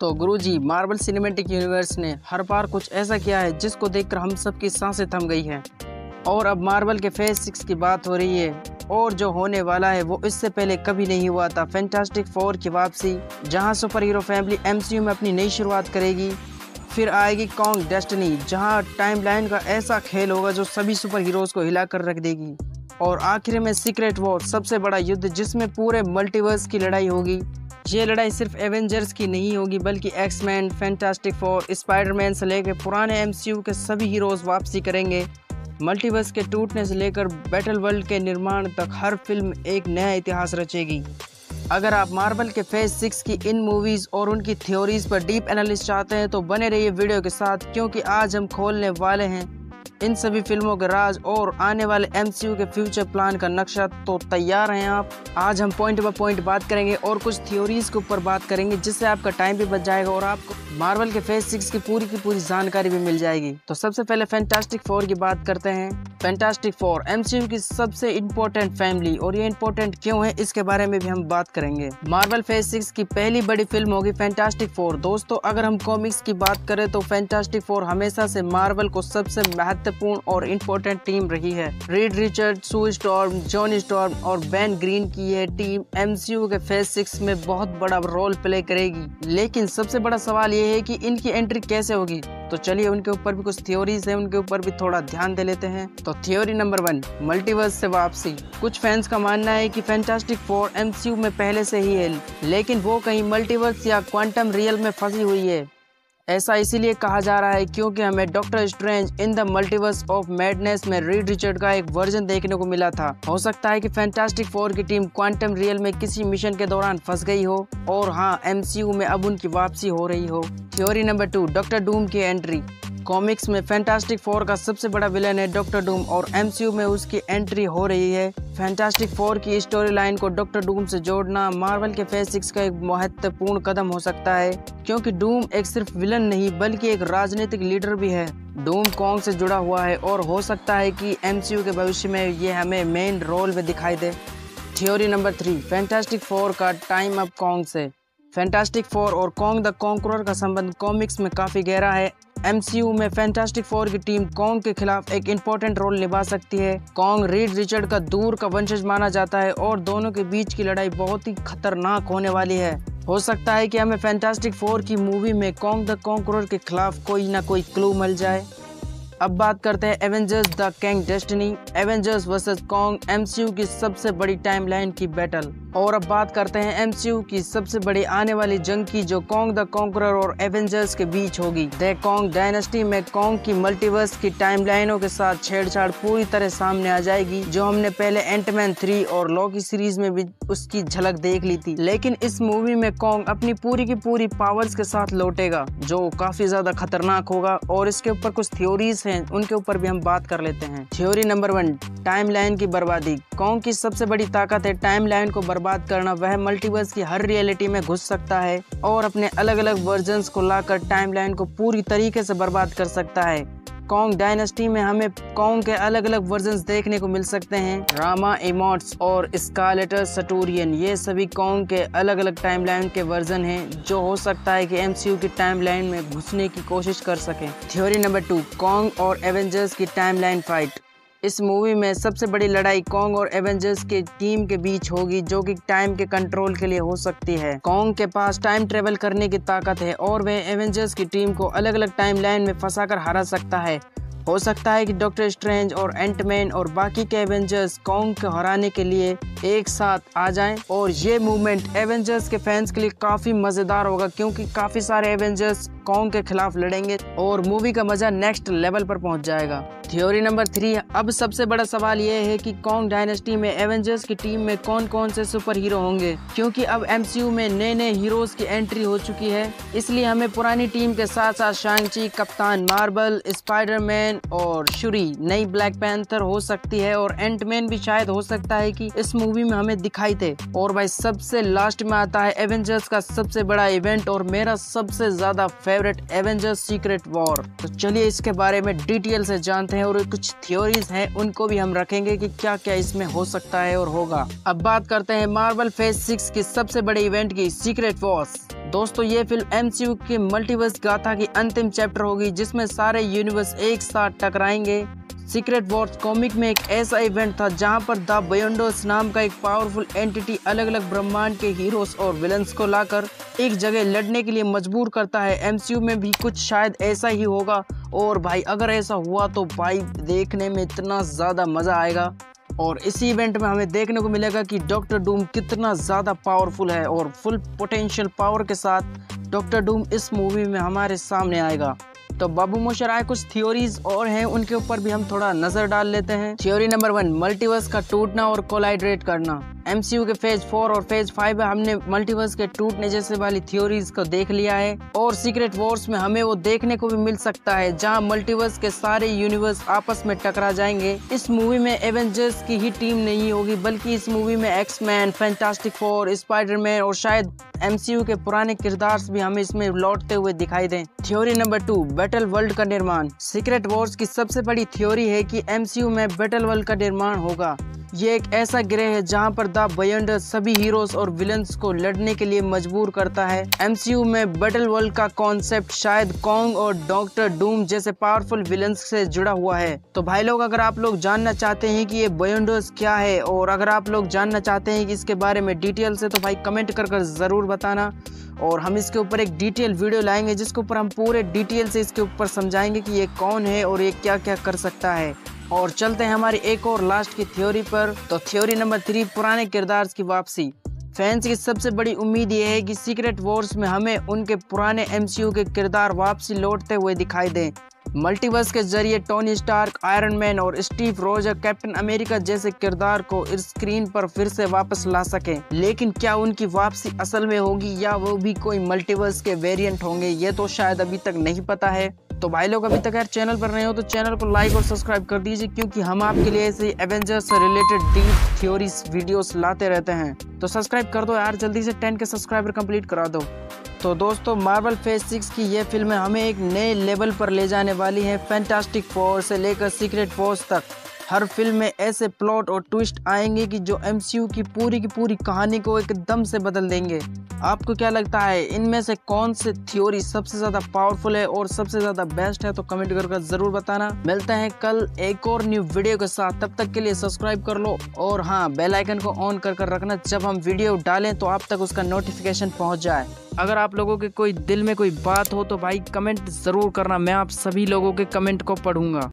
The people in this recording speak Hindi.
तो गुरुजी, मार्वल सिनेमैटिक यूनिवर्स ने हर बार कुछ ऐसा किया है जिसको देखकर हम सबकी सांसें थम गई हैं। और अब मार्वल के फेज 6 की बात हो रही है और जो होने वाला है वो इससे पहले कभी नहीं हुआ था। फैंटास्टिक फोर की वापसी, जहां सुपर हीरो फैमिली एमसीयू में अपनी नई शुरुआत करेगी। फिर आएगी कॉन्ग डेस्टिनी, जहां टाइमलाइन का ऐसा खेल होगा जो सभी सुपर हीरोज को हिलाकर रख देगी। और आखिर में सीक्रेट वॉर, सबसे बड़ा युद्ध जिसमें पूरे मल्टीवर्स की लड़ाई होगी। ये लड़ाई सिर्फ एवेंजर्स की नहीं होगी बल्कि एक्समैन, फैंटास्टिक फोर, स्पाइडरमैन से लेकर पुराने एमसीयू के सभी हीरोज वापसी करेंगे। मल्टीवर्स के टूटने से लेकर बैटल वर्ल्ड के निर्माण तक हर फिल्म एक नया इतिहास रचेगी। अगर आप मार्वल के फेज 6 की इन मूवीज़ और उनकी थ्योरीज पर डीप एनालिसिस चाहते हैं तो बने रहिए वीडियो के साथ, क्योंकि आज हम खोलने वाले हैं इन सभी फिल्मों के राज और आने वाले एमसीयू के फ्यूचर प्लान का नक्शा। तो तैयार हैं आप? आज हम पॉइंट बाय पॉइंट बात करेंगे और कुछ थ्योरीज के ऊपर बात करेंगे, जिससे आपका टाइम भी बच जाएगा और आपको मार्वल के फेज 6 की पूरी जानकारी भी मिल जाएगी। तो सबसे पहले फैंटास्टिक फोर की बात करते हैं। फैंटास्टिक फोर एमसीयू की सबसे इम्पोर्टेंट फैमिली, और ये इम्पोर्टेंट क्यों है इसके बारे में भी हम बात करेंगे। मार्वल फेज 6 की पहली बड़ी फिल्म होगी फैंटास्टिक फोर। दोस्तों, अगर हम कॉमिक्स की बात करें तो फैंटास्टिक फोर हमेशा से मार्वल को सबसे महत्वपूर्ण और इम्पोर्टेंट टीम रही है। रीड रिचर्ड, सू स्टॉर्म, जॉनी स्टॉर्म और बेन ग्रीन की यह टीम एमसीयू के फेज 6 में बहुत बड़ा रोल प्ले करेगी। लेकिन सबसे बड़ा सवाल ये है कि इनकी एंट्री कैसे होगी। तो चलिए उनके ऊपर भी कुछ थ्योरीज है, उनके ऊपर भी थोड़ा ध्यान दे लेते हैं। तो थ्योरी नंबर 1, मल्टीवर्स से वापसी। कुछ फैंस का मानना है कि फैंटास्टिक फोर एमसीयू में पहले से ही है, लेकिन वो कहीं मल्टीवर्स या क्वांटम रियल में फंसी हुई है। ऐसा इसीलिए कहा जा रहा है क्योंकि हमें doctor strange in the multiverse of madness में रीड रिचर्ड का एक वर्जन देखने को मिला था। हो सकता है कि फैंटास्टिक फोर की टीम क्वांटम रियल में किसी मिशन के दौरान फंस गई हो और हाँ, एमसीयू में अब उनकी वापसी हो रही हो। थ्योरी नंबर 2, डॉक्टर डूम की एंट्री। कॉमिक्स में फैंटास्टिक फोर का सबसे बड़ा विलन है डॉक्टर डूम और एमसीयू में उसकी एंट्री हो रही है। फैंटास्टिक फोर की स्टोरी लाइन को डॉक्टर डूम से जोड़ना मार्वल के फेज 6 का एक महत्वपूर्ण कदम हो सकता है, क्योंकि डूम एक सिर्फ विलन नहीं बल्कि एक राजनीतिक लीडर भी है। डूम कॉन्ग से जुड़ा हुआ है और हो सकता है कि एमसीयू के भविष्य में ये हमें मेन रोल में दिखाई दे। थ्योरी नंबर 3, फैंटास्टिक फोर का टाइम अप कॉन्ग से। फैंटास्टिक फोर और कॉन्ग द कॉन्करर का संबंध कॉमिक्स में काफी गहरा है। एमसीयू में फैंटास्टिक फोर की टीम कॉन्ग के खिलाफ एक इम्पोर्टेंट रोल निभा सकती है। कॉन्ग रीड रिचर्ड का दूर का वंशज माना जाता है और दोनों के बीच की लड़ाई बहुत ही खतरनाक होने वाली है। हो सकता है कि हमें फैंटास्टिक फोर की मूवी में कॉन्ग द कॉन्करर के खिलाफ कोई ना कोई क्लू मिल जाए। अब बात करते हैं Avengers the Kong destiny, Avengers versus Kong, MCU की सबसे बड़ी टाइमलाइन की बैटल। और अब बात करते हैं एमसीयू की सबसे बड़ी आने वाली जंग की, जो कॉन्ग द कॉन्करर और एवेंजर्स के बीच होगी। द कॉन्ग डायनेस्टी में कॉन्ग की मल्टीवर्स की टाइमलाइनों के साथ छेड़छाड़ पूरी तरह सामने आ जाएगी, जो हमने पहले एंटमैन 3 और लॉकी सीरीज में भी उसकी झलक देख ली थी। लेकिन इस मूवी में कॉन्ग अपनी पूरी की पूरी पावर्स के साथ लौटेगा, जो काफी ज्यादा खतरनाक होगा। और इसके ऊपर कुछ थ्योरीज हैं, उनके ऊपर भी हम बात कर लेते हैं। थ्योरी नंबर 1, टाइमलाइन की बर्बादी। कॉन्ग की सबसे बड़ी ताकत है टाइमलाइन को बर्बाद करना। वह मल्टीवर्स की हर रियलिटी में घुस सकता है और अपने अलग अलग वर्जन्स को लाकर टाइमलाइन को पूरी तरीके से बर्बाद कर सकता है। कॉन्ग डायनेस्टी में हमें कॉन्ग के अलग अलग वर्जन्स देखने को मिल सकते हैं। रामा, एमोट्स और स्कारलेटर सटूरियन, ये सभी कॉन्ग के अलग अलग टाइमलाइन के वर्जन हैं, जो हो सकता है कि एमसीयू की टाइमलाइन में घुसने की कोशिश कर सकें। थ्योरी नंबर 2, कॉन्ग और एवेंजर्स की टाइमलाइन फाइट। इस मूवी में सबसे बड़ी लड़ाई कॉन्ग और एवेंजर्स के टीम के बीच होगी, जो कि टाइम के कंट्रोल के लिए हो सकती है। कॉन्ग के पास टाइम ट्रेवल करने की ताकत है और वह एवेंजर्स की टीम को अलग अलग टाइमलाइन में फंसाकर हरा सकता है। हो सकता है कि डॉक्टर स्ट्रेंज और एंटमैन और बाकी के एवेंजर्स कॉन्ग को हराने के लिए एक साथ आ जाएं, और ये मूवमेंट एवेंजर्स के फैंस के लिए काफी मजेदार होगा, क्योंकि काफी सारे एवेंजर्स कॉन्ग के खिलाफ लड़ेंगे और मूवी का मजा नेक्स्ट लेवल पर पहुंच जाएगा। थ्योरी नंबर 3, अब सबसे बड़ा सवाल यह है कि कॉन्ग डायनेस्टी में एवेंजर्स की टीम में कौन कौन से सुपर हीरो होंगे, क्योंकि अब एमसीयू में नए नए हीरोज की एंट्री हो चुकी है। इसलिए हमें पुरानी टीम के साथ साथ शांग-ची, कप्तान मार्वल, स्पाइडरमैन और शूरी, नई ब्लैक पैंथर हो सकती है, और एंटमैन भी शायद हो सकता है कि इस मूवी में हमें दिखाई दे। और भाई सबसे लास्ट में आता है एवेंजर्स का सबसे बड़ा इवेंट और मेरा सबसे ज्यादा फेवरेट, एवेंजर्स सीक्रेट वॉर। तो चलिए इसके बारे में डिटेल से जानते हैं और कुछ थ्योरीज हैं उनको भी हम रखेंगे कि क्या क्या इसमें हो सकता है और होगा। अब बात करते हैं मार्वल फेज 6 की सबसे बड़े इवेंट की, सीक्रेट वॉर्स। दोस्तों ये फिल्म एमसीयू के मल्टीवर्स गाथा की अंतिम चैप्टर होगी जिसमें सारे यूनिवर्स एक साथ टकराएंगे। सीक्रेट वॉर्स कॉमिक में एक ऐसा इवेंट था जहां पर द बियॉन्डर्स नाम का एक पावरफुल एंटिटी अलग अलग ब्रह्मांड के हीरोज और विलन्स को लाकर एक जगह लड़ने के लिए मजबूर करता है। एमसीयू में भी कुछ शायद ऐसा ही होगा और भाई अगर ऐसा हुआ तो भाई देखने में इतना ज़्यादा मज़ा आएगा। और इसी इवेंट में हमें देखने को मिलेगा कि डॉक्टर डूम कितना ज़्यादा पावरफुल है और फुल पोटेंशियल पावर के साथ डॉक्टर डूम इस मूवी में हमारे सामने आएगा। तो बाबू मोशर आए कुछ थ्योरीज और हैं उनके ऊपर भी हम थोड़ा नजर डाल लेते हैं। थ्योरी नंबर 1, मल्टीवर्स का टूटना और कोलाइड्रेट करना। एमसीयू के फेज 4 और फेज 5 में हमने मल्टीवर्स के टूटने जैसे वाली थ्योरीज को देख लिया है और सीक्रेट वॉर्स में हमें वो देखने को भी मिल सकता है जहां मल्टीवर्स के सारे यूनिवर्स आपस में टकरा जाएंगे। इस मूवी में एवेंजर्स की ही टीम नहीं होगी बल्कि इस मूवी में एक्स-मैन, फैंटास्टिक फोर, स्पाइडरमैन और शायद एमसीयू के पुराने किरदार भी हमें इसमें लौटते हुए दिखाई दें। थ्योरी नंबर 2, बैटल वर्ल्ड का निर्माण। सीक्रेट वॉर्स की सबसे बड़ी थ्योरी है कि एमसीयू में बैटल वर्ल्ड का निर्माण होगा। ये एक ऐसा ग्रह है जहां पर द बियॉन्डर्स सभी हीरोज और विलन्स को लड़ने के लिए मजबूर करता है। एमसीयू में बैटल वर्ल्ड का कॉन्सेप्ट शायद कॉन्ग और डॉक्टर डूम जैसे पावरफुल विलन्स से जुड़ा हुआ है। तो भाई लोग अगर आप लोग जानना चाहते हैं कि ये बियॉन्डर्स क्या है और अगर आप लोग जानना चाहते हैं कि इसके बारे में डिटेल से तो भाई कमेंट कर जरूर बताना और हम इसके ऊपर एक डिटेल वीडियो लाएंगे जिसके ऊपर हम पूरे डिटेल से इसके ऊपर समझाएंगे कि ये कौन है और ये क्या क्या कर सकता है। और चलते हैं हमारी एक और लास्ट की थ्योरी पर। तो थ्योरी नंबर 3, पुराने किरदार की वापसी। फैंस की सबसे बड़ी उम्मीद ये है कि सीक्रेट वॉर्स में हमें उनके पुराने एमसीयू के किरदार वापसी लौटते हुए दिखाई दें। मल्टीवर्स के जरिए टोनी स्टार्क, आयरन मैन और स्टीव रोजर, कैप्टन अमेरिका जैसे किरदार को स्क्रीन पर फिर से वापस ला सकें। लेकिन क्या उनकी वापसी असल में होगी या वो भी कोई मल्टीवर्स के वेरिएंट होंगे, ये तो शायद अभी तक नहीं पता है। तो भाई लोग अभी तक यार चैनल पर नए हो तो चैनल को लाइक और सब्सक्राइब कर दीजिए क्योंकि हम आपके लिए ऐसे एवेंजर्स से रिलेटेड डीप थ्योरीज वीडियोस लाते रहते हैं। तो सब्सक्राइब कर दो यार, जल्दी से 10 के सब्सक्राइबर कंप्लीट करा दो। तो दोस्तों मार्वल फेज 6 की ये फिल्में हमें एक नए लेवल पर ले जाने वाली हैं। फैंटास्टिक फोर से लेकर सीक्रेट वॉर्स तक हर फिल्म में ऐसे प्लॉट और ट्विस्ट आएंगे कि जो एमसीयू की पूरी कहानी को एकदम से बदल देंगे। आपको क्या लगता है इनमें से कौन से थ्योरी सबसे ज्यादा पावरफुल है और सबसे ज्यादा बेस्ट है? तो कमेंट करके जरूर बताना। मिलते हैं कल एक और न्यू वीडियो के साथ, तब तक के लिए सब्सक्राइब कर लो और हाँ बेल आइकन को ऑन कर रखना, जब हम वीडियो डालें तो आप तक उसका नोटिफिकेशन पहुंच जाए। अगर आप लोगों के कोई दिल में कोई बात हो तो भाई कमेंट जरूर करना, मैं आप सभी लोगों के कमेंट को पढ़ूंगा।